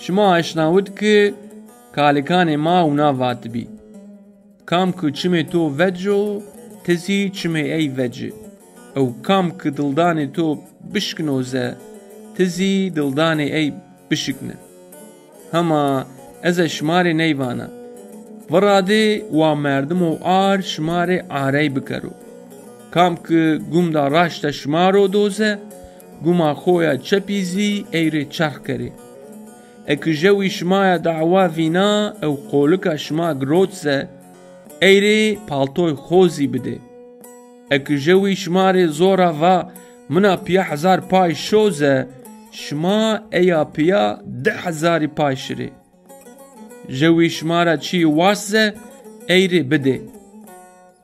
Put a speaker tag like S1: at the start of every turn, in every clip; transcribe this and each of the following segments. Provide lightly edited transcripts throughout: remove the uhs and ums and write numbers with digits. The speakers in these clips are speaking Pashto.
S1: شما اشناود که کالکان ما و ناوات بی کام که چمه تو وجو تزی چمه ای وجه او کام که دلدان تو بشکنوزه تزی دلدان ای بشکنه هما از شمار نیوانه وراده و مردم و آر شمار آری بکرو کام که گم دا راشت شمارو دوزه گما خویا چپیزی ایره چرخ کری اک جوی شما دعوا وینا او قولک شما گروتزه ایره پالتوی خوزی بده اک جوی شمار زورا و منا 5000 پای شوزه شما ایا 10,000 پای شره جوی شمارا چی واسه ایره بده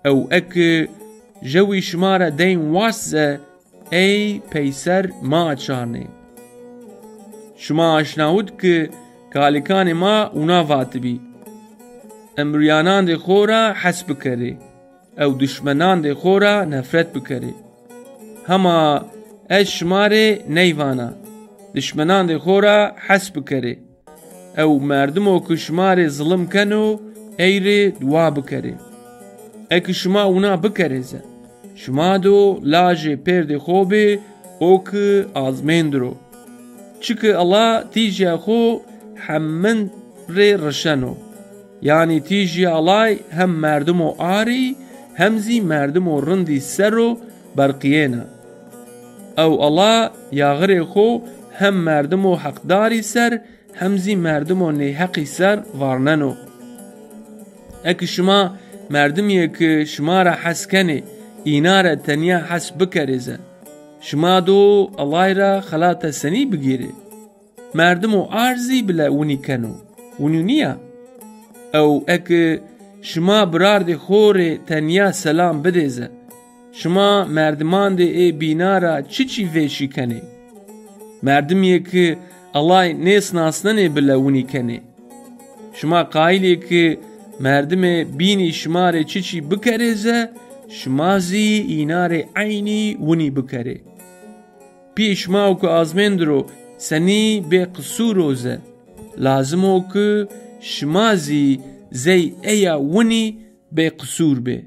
S1: او اک جوی شمارا دین واسه ای پیسر ما چانه شما اشناود که کالکان ما اونا واتبی امریانان ده خورا حس بکره او دشمنان ده خورا نفرت بکره هما اش شماره نیوانا دشمنان ده خورا حس بکره او مردمو که شماره ظلم کنو ایره دوا بکره اک شما اونا بکرزه شما دو لاجه پرد خوبه او که آزمندرو چکه الله تیجی خو هممن رشنو یعنی تیجی الله هم مردمو آری همزی مردمو رندی سرو برقینا او الله یاغر خو هم مردمو حقداری سر همزی مردمو نیحقی سر وارننو اک شما مردمیه که شما را حس کنه اینا را تنیا حس بکرزه شما دو الله را خلاط سنی بگیره مردمو آرزی بلا ونی کنو ونی نیا او اک شما برارد خور تنیا سلام بدیزه شما مردمان ده ای بینا را چی ویشی کنه مردمیه که الله نیس ناسننه بلا ونی کنه شما قایلی که مردم بینی شما را چی بکرزه شما زی اینا را عینی ونی بکره پیش ماو که آزمندرو سنی به قصوروزه لازمو که شمازی زی ایا ونی به قصور به